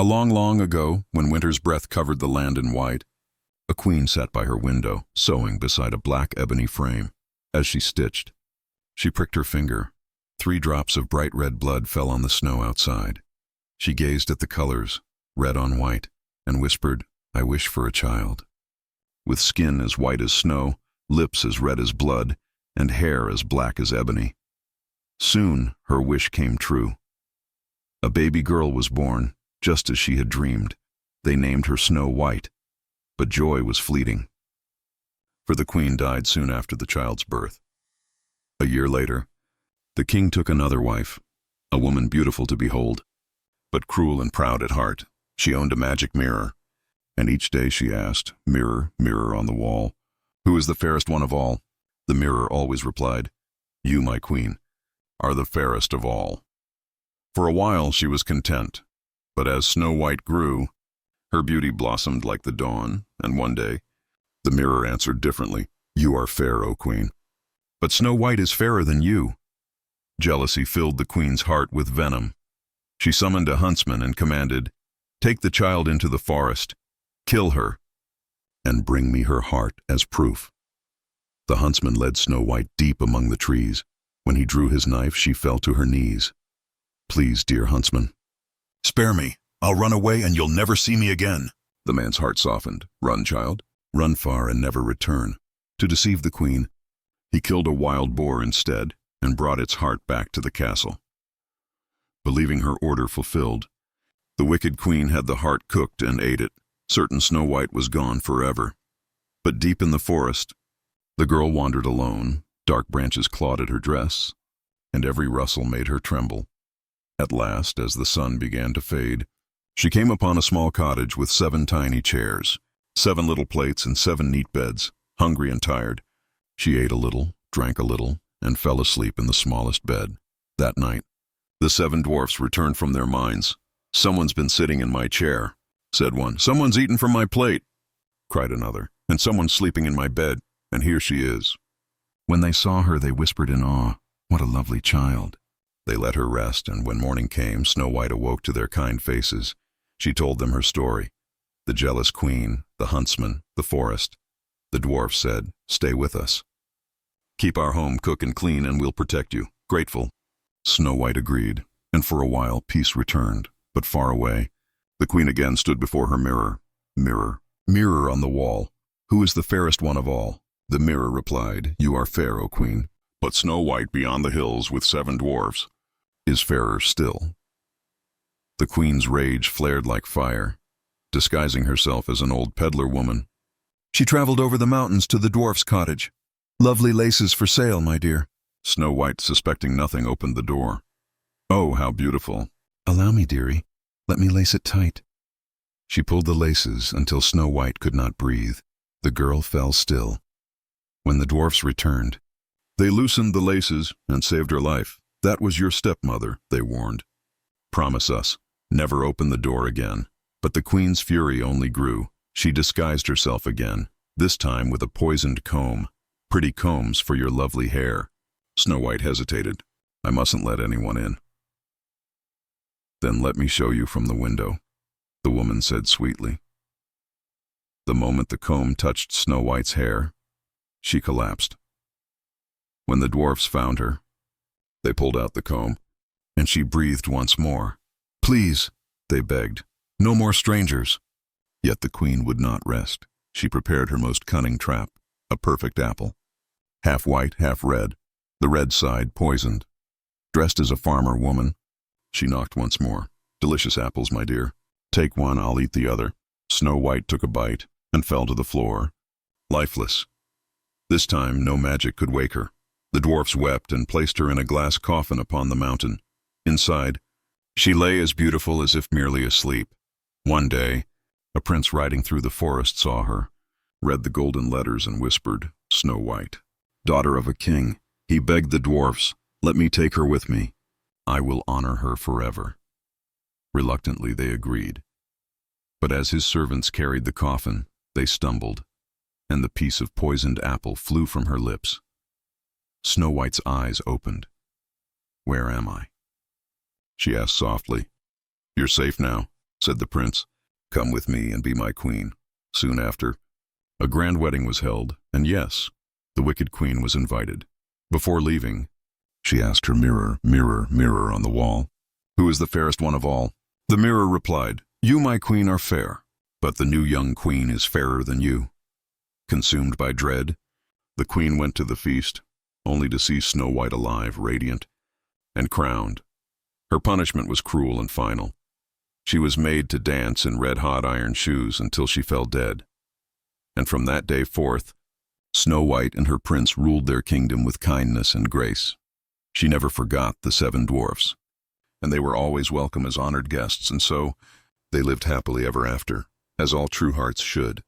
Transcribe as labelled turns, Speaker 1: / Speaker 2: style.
Speaker 1: A long, long ago, when winter's breath covered the land in white, a queen sat by her window, sewing beside a black ebony frame. As she stitched, she pricked her finger. 3 drops of bright red blood fell on the snow outside. She gazed at the colors, red on white, and whispered, "I wish for a child." With skin as white as snow, lips as red as blood, and hair as black as ebony. Soon her wish came true. A baby girl was born, just as she had dreamed. They named her Snow White, but joy was fleeting, for the queen died soon after the child's birth. A year later, the king took another wife, a woman beautiful to behold, but cruel and proud at heart. She owned a magic mirror, and each day she asked, "Mirror, mirror on the wall, who is the fairest one of all?" The mirror always replied, "You, my queen, are the fairest of all." For a while she was content, but as Snow White grew, her beauty blossomed like the dawn, and one day, the mirror answered differently, "You are fair, O queen, but Snow White is fairer than you." Jealousy filled the queen's heart with venom. She summoned a huntsman and commanded, "Take the child into the forest, kill her, and bring me her heart as proof." The huntsman led Snow White deep among the trees. When he drew his knife, she fell to her knees. "Please, dear huntsman, spare me. I'll run away and you'll never see me again." The man's heart softened. "Run, child. Run far and never return." To deceive the queen, he killed a wild boar instead and brought its heart back to the castle. Believing her order fulfilled, the wicked queen had the heart cooked and ate it, certain Snow White was gone forever. But deep in the forest, the girl wandered alone. Dark branches clawed at her dress, and every rustle made her tremble. At last, as the sun began to fade, she came upon a small cottage with 7 tiny chairs, 7 little plates, and 7 neat beds. Hungry and tired, she ate a little, drank a little, and fell asleep in the smallest bed. That night, the 7 dwarfs returned from their mines. "Someone's been sitting in my chair," said one. "Someone's eaten from my plate," cried another. "And someone's sleeping in my bed, and here she is." When they saw her, they whispered in awe, "What a lovely child." They let her rest, and when morning came, Snow White awoke to their kind faces. She told them her story. The jealous queen, the huntsman, the forest. The dwarfs said, "Stay with us. Keep our home cook and clean, and we'll protect you." Grateful, Snow White agreed, and for a while peace returned. But far away, the queen again stood before her mirror. "Mirror, mirror on the wall, who is the fairest one of all?" The mirror replied, "You are fair, O queen, but Snow White beyond the hills with 7 dwarfs is fairer still." The queen's rage flared like fire. Disguising herself as an old peddler woman, she traveled over the mountains to the dwarf's cottage. "Lovely laces for sale, my dear." Snow White, suspecting nothing, opened the door. "Oh, how beautiful." "Allow me, dearie. Let me lace it tight." She pulled the laces until Snow White could not breathe. The girl fell still. When the dwarfs returned, they loosened the laces and saved her life. "That was your stepmother," they warned. "Promise us, never open the door again." But the queen's fury only grew. She disguised herself again, this time with a poisoned comb. "Pretty combs for your lovely hair." Snow White hesitated. "I mustn't let anyone in." "Then let me show you from the window," the woman said sweetly. The moment the comb touched Snow White's hair, she collapsed. When the dwarfs found her, they pulled out the comb, and she breathed once more. "Please," they begged, "no more strangers." Yet the queen would not rest. She prepared her most cunning trap, a perfect apple. Half white, half red, the red side poisoned. Dressed as a farmer woman, she knocked once more. "Delicious apples, my dear. Take one, I'll eat the other." Snow White took a bite and fell to the floor, lifeless. This time no magic could wake her. The dwarfs wept and placed her in a glass coffin upon the mountain. Inside, she lay as beautiful as if merely asleep. One day, a prince riding through the forest saw her, read the golden letters and whispered, "Snow White, daughter of a king." He begged the dwarfs, "Let me take her with me. I will honor her forever." Reluctantly they agreed. But as his servants carried the coffin, they stumbled, and the piece of poisoned apple flew from her lips. Snow White's eyes opened. "Where am I?" she asked softly. "You're safe now. said the prince. "Come with me and be my queen." Soon after, a grand wedding was held, and yes, the wicked queen was invited. Before leaving, she asked her mirror, "Mirror, mirror on the wall, who is the fairest one of all?" The mirror replied, "You, my queen, are fair, but the new young queen is fairer than you." Consumed by dread, the queen went to the feast, only to see Snow White alive, radiant, and crowned. Her punishment was cruel and final. She was made to dance in red-hot iron shoes until she fell dead. And from that day forth, Snow White and her prince ruled their kingdom with kindness and grace. She never forgot the 7 dwarfs, and they were always welcome as honored guests, and so they lived happily ever after, as all true hearts should.